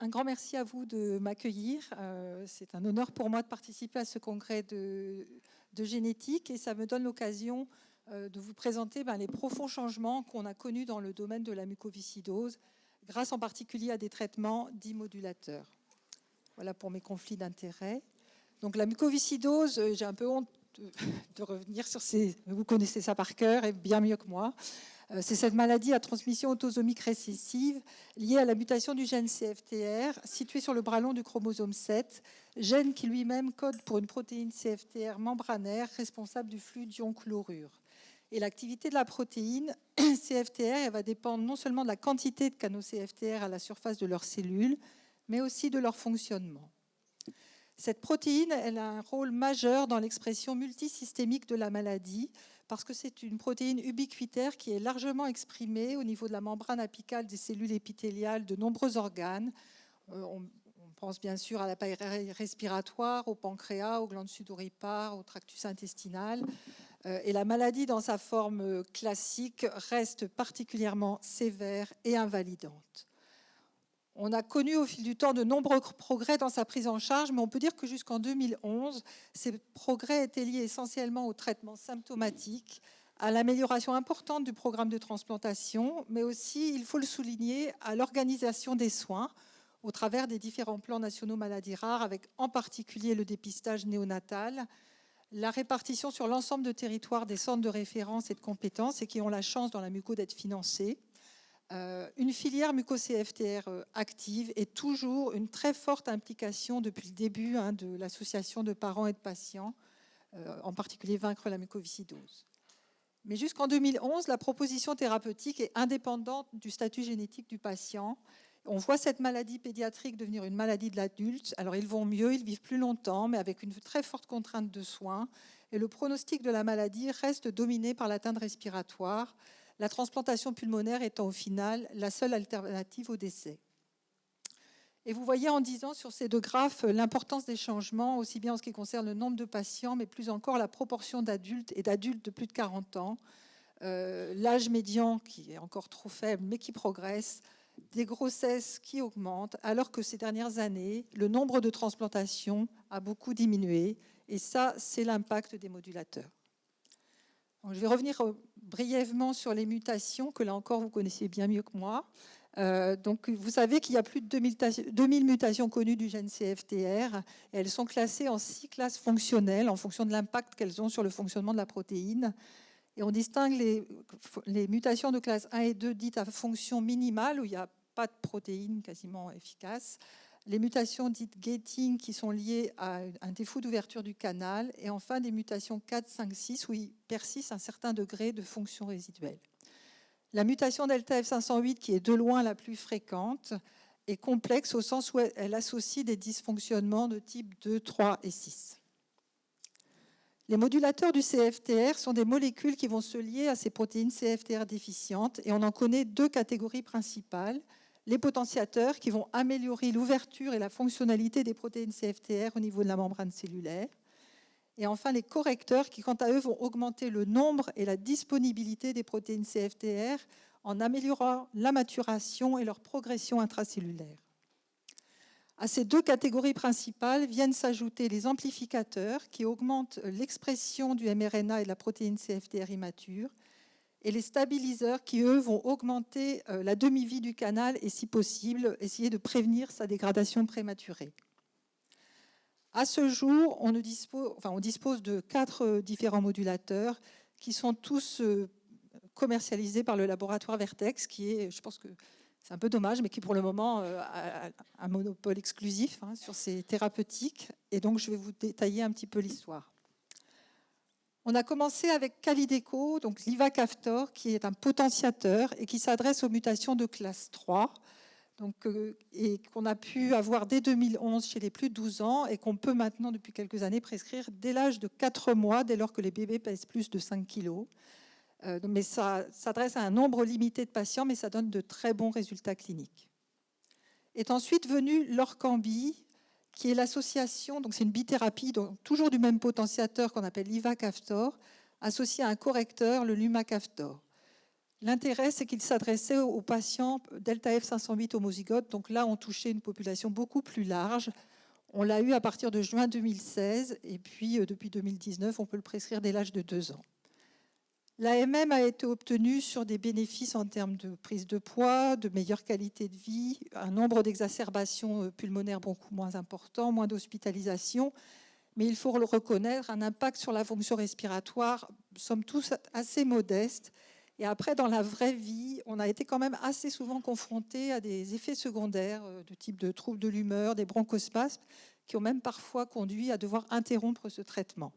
Un grand merci à vous de m'accueillir. C'est un honneur pour moi de participer à ce congrès de génétique et ça me donne l'occasion de vous présenter les profonds changements qu'on a connus dans le domaine de la mucoviscidose, grâce en particulier à des traitements dits modulateurs. Voilà pour mes conflits d'intérêts. Donc la mucoviscidose, j'ai un peu honte de revenir sur ces... Vous connaissez ça par cœur et bien mieux que moi. C'est cette maladie à transmission autosomique récessive liée à la mutation du gène CFTR situé sur le bras long du chromosome 7, gène qui lui-même code pour une protéine CFTR membranaire responsable du flux d'ion chlorure. Et l'activité de la protéine CFTR elle va dépendre non seulement de la quantité de canaux CFTR à la surface de leurs cellules, mais aussi de leur fonctionnement. Cette protéine elle a un rôle majeur dans l'expression multisystémique de la maladie, parce que c'est une protéine ubiquitaire qui est largement exprimée au niveau de la membrane apicale des cellules épithéliales de nombreux organes. On pense bien sûr à l'appareil respiratoire, au pancréas, aux glandes sudoripares, au tractus intestinal. Et la maladie, dans sa forme classique, reste particulièrement sévère et invalidante. On a connu au fil du temps de nombreux progrès dans sa prise en charge, mais on peut dire que jusqu'en 2011, ces progrès étaient liés essentiellement au traitement symptomatique, à l'amélioration importante du programme de transplantation, mais aussi, il faut le souligner, à l'organisation des soins au travers des différents plans nationaux maladies rares, avec en particulier le dépistage néonatal, la répartition sur l'ensemble de territoire des centres de référence et de compétences et qui ont la chance dans la muco d'être financés, une filière muco-CFTR active et toujours une très forte implication depuis le début de l'association de parents et de patients, en particulier Vaincre la mucoviscidose. Mais jusqu'en 2011, la proposition thérapeutique est indépendante du statut génétique du patient. On voit cette maladie pédiatrique devenir une maladie de l'adulte. Alors ils vont mieux, ils vivent plus longtemps, mais avec une très forte contrainte de soins. Et le pronostic de la maladie reste dominé par l'atteinte respiratoire, la transplantation pulmonaire étant au final la seule alternative au décès. Et vous voyez en 10 ans sur ces deux graphes l'importance des changements, aussi bien en ce qui concerne le nombre de patients, mais plus encore la proportion d'adultes et d'adultes de plus de 40 ans, l'âge médian qui est encore trop faible mais qui progresse, des grossesses qui augmentent, alors que ces dernières années, le nombre de transplantations a beaucoup diminué. Et ça, c'est l'impact des modulateurs. Je vais revenir brièvement sur les mutations, que là encore, vous connaissez bien mieux que moi. Donc, vous savez qu'il y a plus de 2000 mutations connues du gène CFTR. Et elles sont classées en 6 classes fonctionnelles en fonction de l'impact qu'elles ont sur le fonctionnement de la protéine. Et on distingue les mutations de classe 1 et 2 dites à fonction minimale, où il n'y a pas de protéine quasiment efficace. Les mutations dites gating qui sont liées à un défaut d'ouverture du canal, et enfin des mutations 4, 5, 6 où il persiste un certain degré de fonction résiduelle. La mutation delta F508, qui est de loin la plus fréquente, est complexe au sens où elle associe des dysfonctionnements de type 2, 3 et 6. Les modulateurs du CFTR sont des molécules qui vont se lier à ces protéines CFTR déficientes, et on en connaît 2 catégories principales. Les potentiateurs qui vont améliorer l'ouverture et la fonctionnalité des protéines CFTR au niveau de la membrane cellulaire. Et enfin, les correcteurs qui, quant à eux, vont augmenter le nombre et la disponibilité des protéines CFTR en améliorant la maturation et leur progression intracellulaire. À ces 2 catégories principales viennent s'ajouter les amplificateurs qui augmentent l'expression du mRNA et de la protéine CFTR immature, et les stabiliseurs qui, eux, vont augmenter la demi-vie du canal et, si possible, essayer de prévenir sa dégradation prématurée. À ce jour, on dispose de 4 différents modulateurs qui sont tous commercialisés par le laboratoire Vertex, qui est, je pense que c'est un peu dommage, mais qui pour le moment a un monopole exclusif sur ces thérapeutiques. Et donc, je vais vous détailler un petit peu l'histoire. On a commencé avec Calideco, donc l'ivacaftor, qui est un potentiateur et qui s'adresse aux mutations de classe 3, et qu'on a pu avoir dès 2011 chez les plus de 12 ans et qu'on peut maintenant, depuis quelques années, prescrire dès l'âge de 4 mois, dès lors que les bébés pèsent plus de 5 kg. Mais ça s'adresse à un nombre limité de patients, mais ça donne de très bons résultats cliniques. Est ensuite venu l'Orkambi, qui est l'association, donc c'est une bithérapie, donc toujours du même potentiateur qu'on appelle l'ivacaftor, associé à un correcteur, le lumacaftor. L'intérêt, c'est qu'il s'adressait aux patients delta F 508 homozygotes. Donc là, on touchait une population beaucoup plus large. On l'a eu à partir de juin 2016 et puis depuis 2019, on peut le prescrire dès l'âge de 2 ans. L'AMM a été obtenue sur des bénéfices en termes de prise de poids, de meilleure qualité de vie, un nombre d'exacerbations pulmonaires beaucoup moins important, moins d'hospitalisation, mais il faut le reconnaître, un impact sur la fonction respiratoire, somme tous assez modeste. Et après, dans la vraie vie, on a été quand même assez souvent confronté à des effets secondaires de type de troubles de l'humeur, des bronchospasmes, qui ont même parfois conduit à devoir interrompre ce traitement.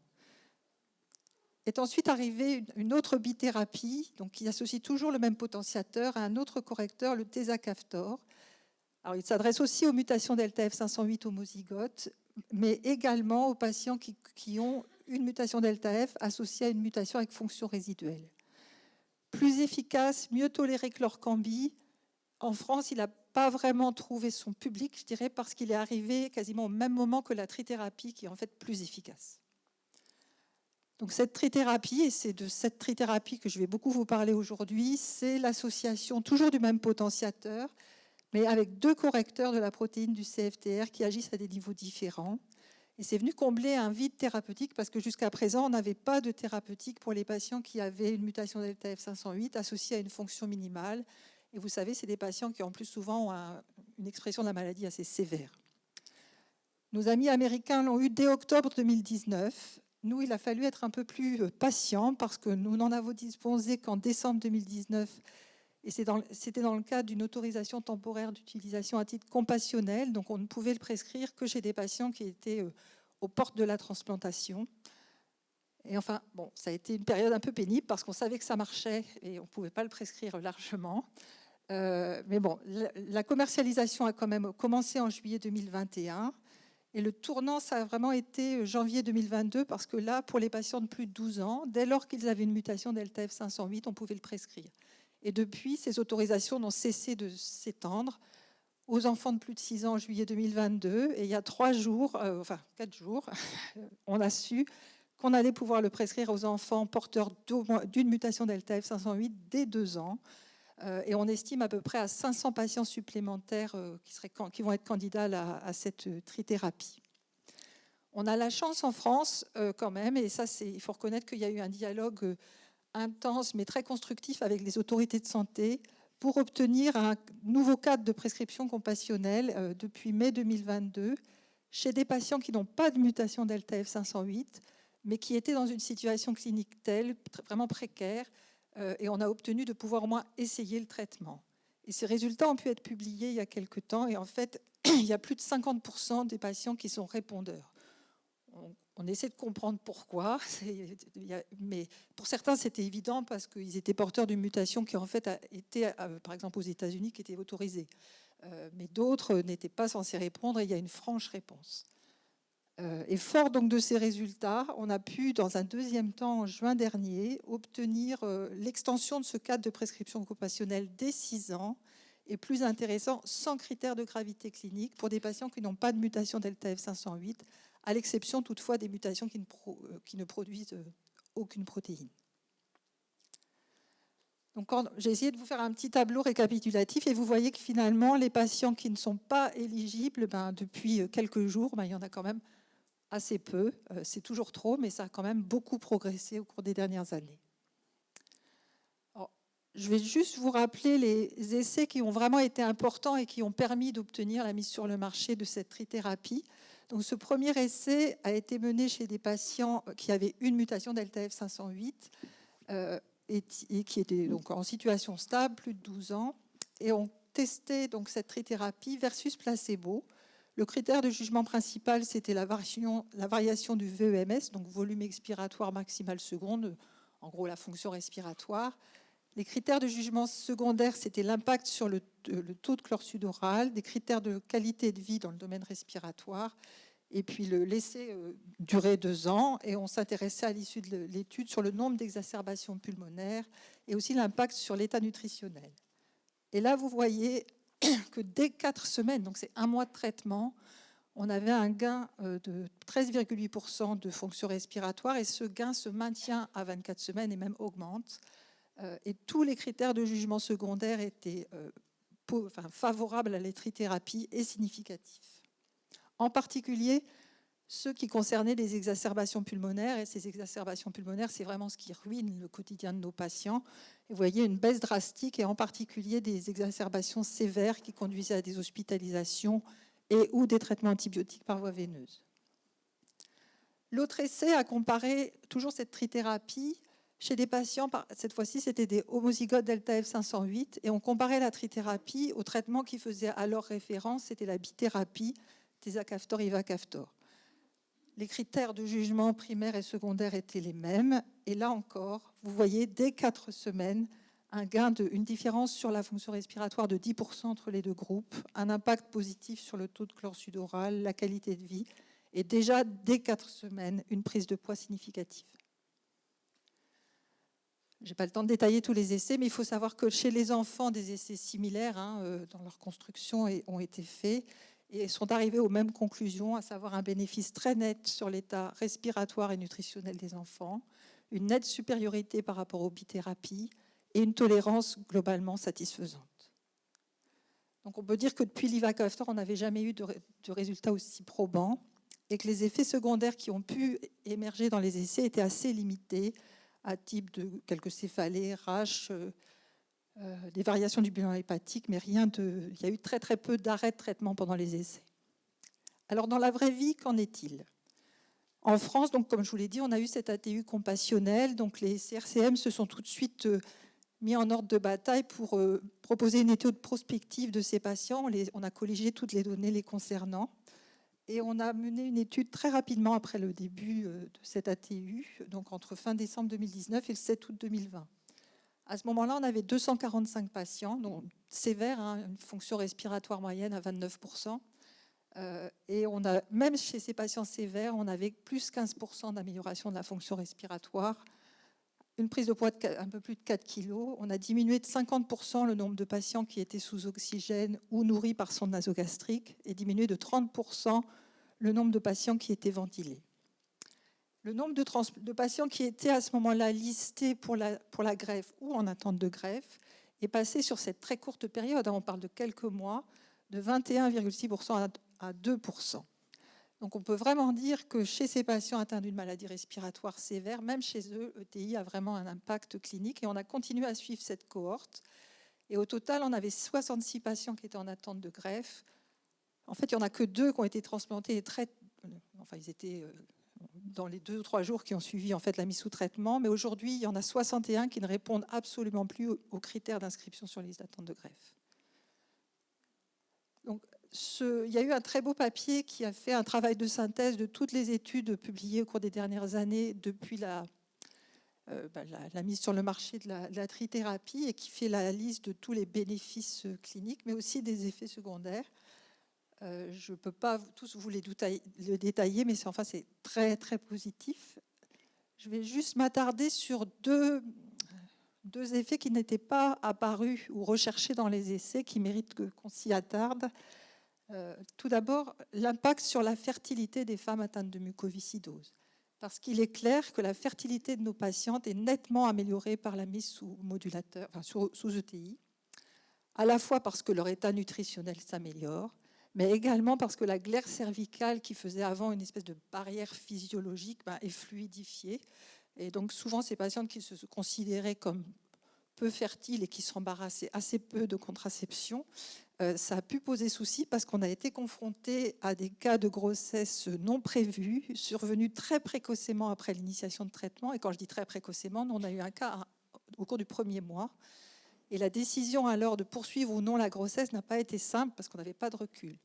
Est ensuite arrivée une autre bithérapie, donc qui associe toujours le même potentiateur à un autre correcteur, le tezacaftor. Alors, il s'adresse aussi aux mutations delta F 508 homozygotes, mais également aux patients qui ont une mutation delta F associée à une mutation avec fonction résiduelle. Plus efficace, mieux toléré que l'Orkambi. En France, il n'a pas vraiment trouvé son public, je dirais, parce qu'il est arrivé quasiment au même moment que la trithérapie, qui est en fait plus efficace. Donc cette trithérapie, et c'est de cette trithérapie que je vais beaucoup vous parler aujourd'hui, c'est l'association toujours du même potentiateur, mais avec 2 correcteurs de la protéine du CFTR qui agissent à des niveaux différents. Et c'est venu combler un vide thérapeutique parce que jusqu'à présent, on n'avait pas de thérapeutique pour les patients qui avaient une mutation delta F 508 associée à une fonction minimale. Et vous savez, c'est des patients qui en plus souvent ont une expression de la maladie assez sévère. Nos amis américains l'ont eu dès octobre 2019. Nous, il a fallu être un peu plus patient parce que nous n'en avons disposé qu'en décembre 2019. Et c'était dans le cadre d'une autorisation temporaire d'utilisation à titre compassionnel. Donc, on ne pouvait le prescrire que chez des patients qui étaient aux portes de la transplantation. Et enfin, bon, ça a été une période un peu pénible parce qu'on savait que ça marchait et on ne pouvait pas le prescrire largement. Mais bon, la commercialisation a quand même commencé en juillet 2021. Et le tournant, ça a vraiment été janvier 2022 parce que là, pour les patients de plus de 12 ans, dès lors qu'ils avaient une mutation delta F 508, on pouvait le prescrire. Et depuis, ces autorisations n'ont cessé de s'étendre aux enfants de plus de 6 ans en juillet 2022. Et il y a 4 jours, on a su qu'on allait pouvoir le prescrire aux enfants porteurs d'une mutation delta F 508 dès 2 ans. Et on estime à peu près à 500 patients supplémentaires qui vont être candidats à cette trithérapie. On a la chance en France quand même, et ça, il faut reconnaître qu'il y a eu un dialogue intense mais très constructif avec les autorités de santé pour obtenir un nouveau cadre de prescription compassionnelle depuis mai 2022 chez des patients qui n'ont pas de mutation delta F 508 mais qui étaient dans une situation clinique telle, vraiment précaire, et on a obtenu de pouvoir au moins essayer le traitement. Et ces résultats ont pu être publiés il y a quelques temps, et en fait, il y a plus de 50% des patients qui sont répondeurs. On essaie de comprendre pourquoi, mais pour certains, c'était évident parce qu'ils étaient porteurs d'une mutation qui, en fait, était, par exemple, aux États-Unis, qui était autorisée. Mais d'autres n'étaient pas censés répondre, et il y a une franche réponse. Et fort donc de ces résultats, on a pu, dans un deuxième temps, en juin dernier, obtenir l'extension de ce cadre de prescription compassionnelle dès 6 ans, et plus intéressant, sans critères de gravité clinique pour des patients qui n'ont pas de mutation delta F 508, à l'exception toutefois des mutations qui ne produisent aucune protéine. Donc, j'ai essayé de vous faire un petit tableau récapitulatif et vous voyez que finalement, les patients qui ne sont pas éligibles, depuis quelques jours, il y en a quand même assez peu. C'est toujours trop, mais ça a quand même beaucoup progressé au cours des dernières années. Alors, je vais juste vous rappeler les essais qui ont vraiment été importants et qui ont permis d'obtenir la mise sur le marché de cette trithérapie. Donc, ce premier essai a été mené chez des patients qui avaient une mutation delta F 508 et qui étaient donc en situation stable, plus de 12 ans, et ont testé donc cette trithérapie versus placebo. Le critère de jugement principal, c'était la variation du VEMS, donc volume expiratoire maximal seconde, en gros la fonction respiratoire. Les critères de jugement secondaire, c'était l'impact sur le taux de chlorure oral, des critères de qualité de vie dans le domaine respiratoire, et puis l'essai durait 2 ans, et on s'intéressait à l'issue de l'étude sur le nombre d'exacerbations pulmonaires et aussi l'impact sur l'état nutritionnel. Et là, vous voyez que dès 4 semaines, donc c'est 1 mois de traitement, on avait un gain de 13,8% de fonction respiratoire, et ce gain se maintient à 24 semaines et même augmente. Et tous les critères de jugement secondaire étaient favorables à la trithérapie et significatifs. En particulier, ceux qui concernaient les exacerbations pulmonaires. Et ces exacerbations pulmonaires, c'est vraiment ce qui ruine le quotidien de nos patients. Et vous voyez une baisse drastique, et en particulier des exacerbations sévères qui conduisaient à des hospitalisations et ou des traitements antibiotiques par voie veineuse. L'autre essai a comparé toujours cette trithérapie chez des patients, cette fois-ci c'était des homozygotes delta F508, et on comparait la trithérapie au traitement qui faisait alors référence, c'était la bithérapie, Tezacaftor, Ivacaftor. Les critères de jugement primaire et secondaire étaient les mêmes. Et là encore, vous voyez, dès 4 semaines, une différence sur la fonction respiratoire de 10% entre les deux groupes, un impact positif sur le taux de chlore sudoral, la qualité de vie, et déjà, dès 4 semaines, une prise de poids significative. Je n'ai pas le temps de détailler tous les essais, mais il faut savoir que chez les enfants, des essais similaires dans leur construction ont été faits, et sont arrivés aux mêmes conclusions, à savoir un bénéfice très net sur l'état respiratoire et nutritionnel des enfants, une nette supériorité par rapport aux bithérapies et une tolérance globalement satisfaisante. Donc on peut dire que depuis l'Ivacaftor, on n'avait jamais eu de résultats aussi probants, et que les effets secondaires qui ont pu émerger dans les essais étaient assez limités, à type de quelques céphalées, rash, des variations du bilan hépatique, mais il y a eu très très peu d'arrêts de traitement pendant les essais. Alors dans la vraie vie, qu'en est-il? En France, donc, comme je vous l'ai dit, on a eu cet ATU compassionnel, donc les CRCM se sont tout de suite mis en ordre de bataille pour proposer une étude prospective de ces patients. On a colligé toutes les données les concernant, et on a mené une étude très rapidement après le début de cet ATU, donc entre fin décembre 2019 et le 7 août 2020. À ce moment-là, on avait 245 patients, donc sévères, une fonction respiratoire moyenne à 29%. Et même chez ces patients sévères, on avait plus 15% d'amélioration de la fonction respiratoire, une prise de poids de un peu plus de 4 kg. On a diminué de 50% le nombre de patients qui étaient sous oxygène ou nourris par sonde nasogastrique, et diminué de 30% le nombre de patients qui étaient ventilés. Le nombre de patients qui étaient à ce moment-là listés pour la greffe ou en attente de greffe est passé sur cette très courte période, on parle de quelques mois, de 21,6% à 2%. Donc on peut vraiment dire que chez ces patients atteints d'une maladie respiratoire sévère, même chez eux, ETI a vraiment un impact clinique, et on a continué à suivre cette cohorte. Et au total, on avait 66 patients qui étaient en attente de greffe. En fait, il n'y en a que 2 qui ont été transplantés, ils étaient dans les 2 ou 3 jours qui ont suivi en fait la mise sous traitement, mais aujourd'hui, il y en a 61 qui ne répondent absolument plus aux critères d'inscription sur les listes d'attente de greffe. Donc, il y a eu un très beau papier qui a fait un travail de synthèse de toutes les études publiées au cours des dernières années depuis la mise sur le marché de la trithérapie, et qui fait la liste de tous les bénéfices cliniques, mais aussi des effets secondaires. Je ne peux pas tous vous les détailler, mais c'est très, très positif. Je vais juste m'attarder sur deux effets qui n'étaient pas apparus ou recherchés dans les essais, qui méritent qu'on s'y attarde. Tout d'abord, l'impact sur la fertilité des femmes atteintes de mucoviscidose. Parce qu'il est clair que la fertilité de nos patientes est nettement améliorée par la mise sous modulateur, sous ETI, à la fois parce que leur état nutritionnel s'améliore, mais également parce que la glaire cervicale, qui faisait avant une espèce de barrière physiologique, est fluidifiée. Et donc souvent, ces patientes qui se considéraient comme peu fertiles et qui s'embarrassaient assez peu de contraception, ça a pu poser souci, parce qu'on a été confronté à des cas de grossesse non prévus, survenus très précocement après l'initiation de traitement. Et quand je dis très précocement, on a eu un cas au cours du 1er mois. Et la décision alors de poursuivre ou non la grossesse n'a pas été simple, parce qu'on n'avait pas de recul.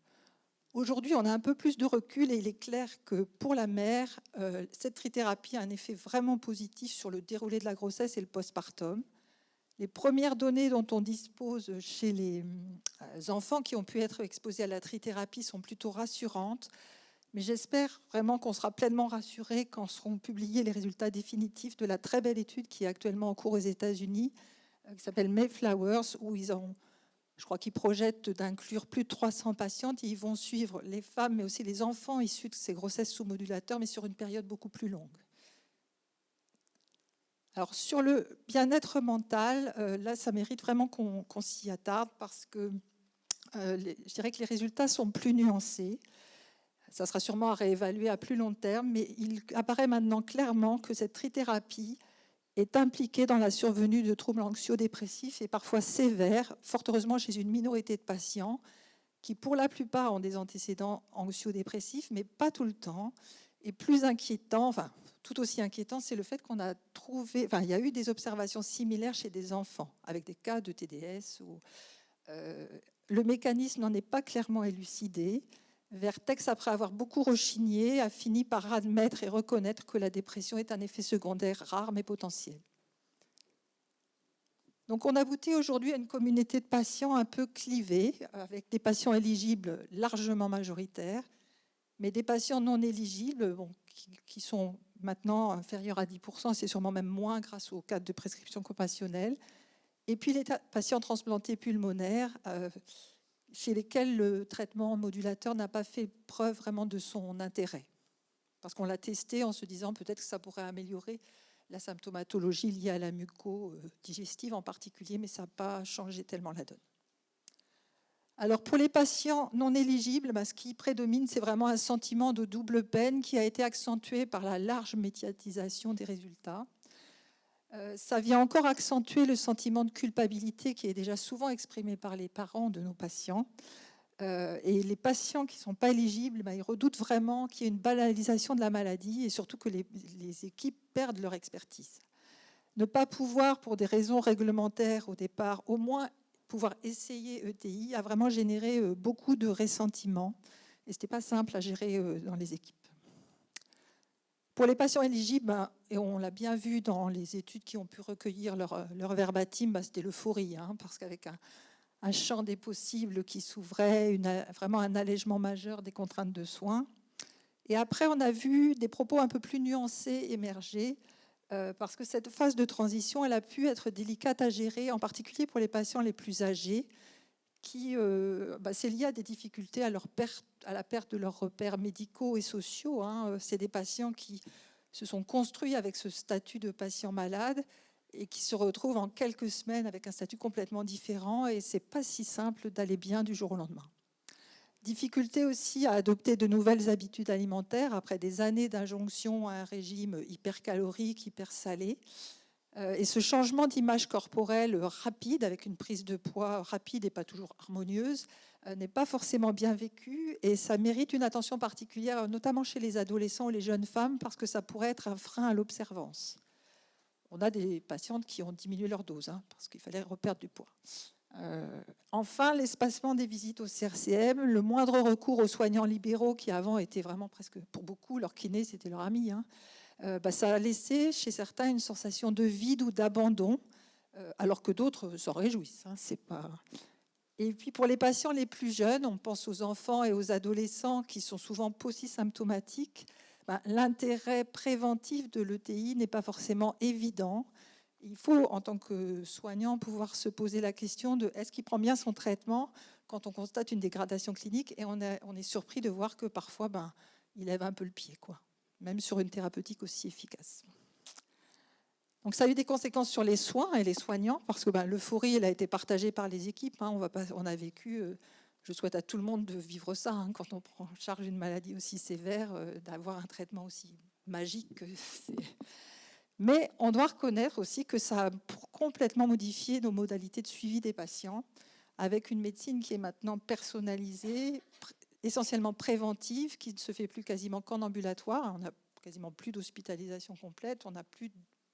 Aujourd'hui, on a un peu plus de recul, et il est clair que pour la mère, cette trithérapie a un effet vraiment positif sur le déroulé de la grossesse et le postpartum. Les premières données dont on dispose chez les enfants qui ont pu être exposés à la trithérapie sont plutôt rassurantes, mais j'espère vraiment qu'on sera pleinement rassurés quand seront publiés les résultats définitifs de la très belle étude qui est actuellement en cours aux États-Unis, qui s'appelle Mayflowers, où je crois qu'ils projettent d'inclure plus de 300 patientes. Ils vont suivre les femmes, mais aussi les enfants issus de ces grossesses sous modulateurs, mais sur une période beaucoup plus longue. Alors, sur le bien-être mental, là, ça mérite vraiment qu'on s'y attarde parce que je dirais que les résultats sont plus nuancés. Ça sera sûrement à réévaluer à plus long terme, mais il apparaît maintenant clairement que cette trithérapie est impliquée dans la survenue de troubles anxio-dépressifs et parfois sévères, fort heureusement chez une minorité de patients qui, pour la plupart, ont des antécédents anxio-dépressifs, mais pas tout le temps. Et plus inquiétant, enfin, tout aussi inquiétant, c'est le fait qu'on a trouvé, enfin, il y a eu des observations similaires chez des enfants, avec des cas de TDS. Le mécanisme n'en est pas clairement élucidé. Vertex, après avoir beaucoup rechigné, a fini par admettre et reconnaître que la dépression est un effet secondaire rare mais potentiel. Donc on aboutit aujourd'hui à une communauté de patients un peu clivée, avec des patients éligibles largement majoritaires, mais des patients non éligibles qui sont maintenant inférieurs à 10%, c'est sûrement même moins grâce au cadre de prescription compassionnelle, et puis les patients transplantés pulmonaires, chez lesquels le traitement modulateur n'a pas fait preuve vraiment de son intérêt. Parce qu'on l'a testé en se disant peut-être que ça pourrait améliorer la symptomatologie liée à la muco-digestive en particulier, mais ça n'a pas changé tellement la donne. Alors pour les patients non éligibles, ce qui prédomine, c'est vraiment un sentiment de double peine qui a été accentué par la large médiatisation des résultats. Ça vient encore accentuer le sentiment de culpabilité qui est déjà souvent exprimé par les parents de nos patients. Et les patients qui ne sont pas éligibles, ils redoutent vraiment qu'il y ait une banalisation de la maladie et surtout que les équipes perdent leur expertise. Ne pas pouvoir, pour des raisons réglementaires au départ, au moins pouvoir essayer ETI a vraiment généré beaucoup de ressentiments et ce n'était pas simple à gérer dans les équipes. Pour les patients éligibles, et on l'a bien vu dans les études qui ont pu recueillir leur verbatim, c'était l'euphorie, parce qu'avec un champ des possibles qui s'ouvrait, vraiment un allègement majeur des contraintes de soins. Et après, on a vu des propos un peu plus nuancés émerger, parce que cette phase de transition, elle a pu être délicate à gérer, en particulier pour les patients les plus âgés, qui c'est lié à des difficultés à la perte de leurs repères médicaux et sociaux. C'est des patients qui se sont construits avec ce statut de patient malade et qui se retrouvent en quelques semaines avec un statut complètement différent, et ce n'est pas si simple d'aller bien du jour au lendemain. Difficulté aussi à adopter de nouvelles habitudes alimentaires après des années d'injonction à un régime hypercalorique, hypersalé. Et ce changement d'image corporelle rapide, avec une prise de poids rapide et pas toujours harmonieuse, n'est pas forcément bien vécu, et ça mérite une attention particulière, notamment chez les adolescents ou les jeunes femmes, parce que ça pourrait être un frein à l'observance. On a des patientes qui ont diminué leur dose, parce qu'il fallait reperdre du poids. Enfin, l'espacement des visites au CRCM, le moindre recours aux soignants libéraux, qui avant étaient vraiment presque, pour beaucoup, leur kiné, c'était leur ami, ça a laissé chez certains une sensation de vide ou d'abandon, alors que d'autres s'en réjouissent. C'est pas... Et puis pour les patients les plus jeunes, on pense aux enfants et aux adolescents qui sont souvent polysymptomatiques, l'intérêt préventif de l'ETI n'est pas forcément évident. Il faut, en tant que soignant, pouvoir se poser la question de est-ce qu'il prend bien son traitement quand on constate une dégradation clinique, et on est surpris de voir que parfois, il lève un peu le pied, même sur une thérapeutique aussi efficace. Donc ça a eu des conséquences sur les soins et les soignants, parce que l'euphorie, elle a été partagée par les équipes. On a vécu, je souhaite à tout le monde de vivre ça, quand on prend en charge une maladie aussi sévère, d'avoir un traitement aussi magique. Mais on doit reconnaître aussi que ça a complètement modifié nos modalités de suivi des patients, avec une médecine qui est maintenant personnalisée, essentiellement préventive, qui ne se fait plus quasiment qu'en ambulatoire. On n'a quasiment plus d'hospitalisation complète, on n'a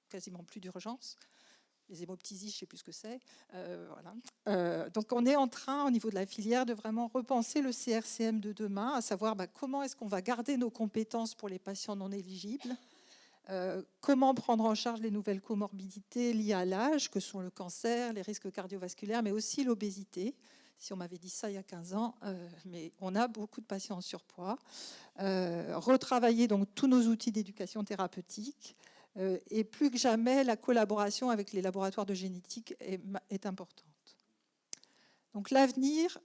quasiment plus d'urgence. Les hémoptysies, je ne sais plus ce que c'est. Donc on est en train, au niveau de la filière, de vraiment repenser le CRCM de demain, à savoir comment est-ce qu'on va garder nos compétences pour les patients non éligibles, comment prendre en charge les nouvelles comorbidités liées à l'âge, que sont le cancer, les risques cardiovasculaires, mais aussi l'obésité. Si on m'avait dit ça il y a 15 ans, mais on a beaucoup de patients en surpoids. Retravailler donc tous nos outils d'éducation thérapeutique, et plus que jamais, la collaboration avec les laboratoires de génétique est importante. Donc l'avenir,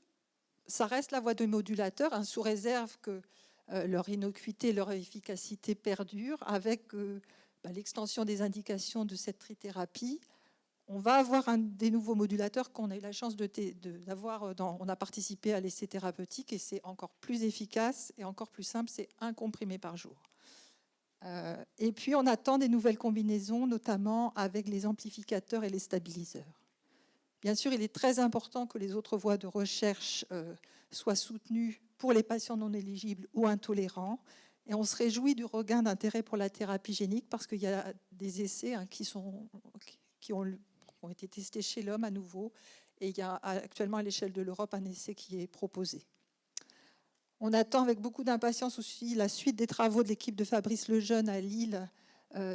ça reste la voie de modulateurs, sous réserve que leur innocuité, leur efficacité perdurent, avec l'extension des indications de cette trithérapie. On va avoir des nouveaux modulateurs qu'on a eu la chance d'avoir. On a participé à l'essai thérapeutique et c'est encore plus efficace et encore plus simple, c'est 1 comprimé par jour. Et puis on attend des nouvelles combinaisons, notamment avec les amplificateurs et les stabiliseurs. Bien sûr, il est très important que les autres voies de recherche soient soutenues pour les patients non éligibles ou intolérants. Et on se réjouit du regain d'intérêt pour la thérapie génique parce qu'il y a des essais qui ont été testés chez l'homme à nouveau. Et il y a actuellement à l'échelle de l'Europe un essai qui est proposé. On attend avec beaucoup d'impatience aussi la suite des travaux de l'équipe de Fabrice Lejeune à Lille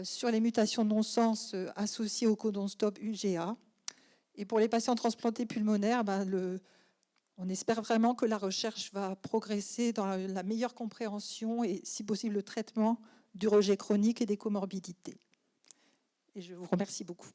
sur les mutations de non-sens associées au codon stop UGA. Et pour les patients transplantés pulmonaires, on espère vraiment que la recherche va progresser dans la meilleure compréhension et, si possible, le traitement du rejet chronique et des comorbidités. Et je vous remercie beaucoup.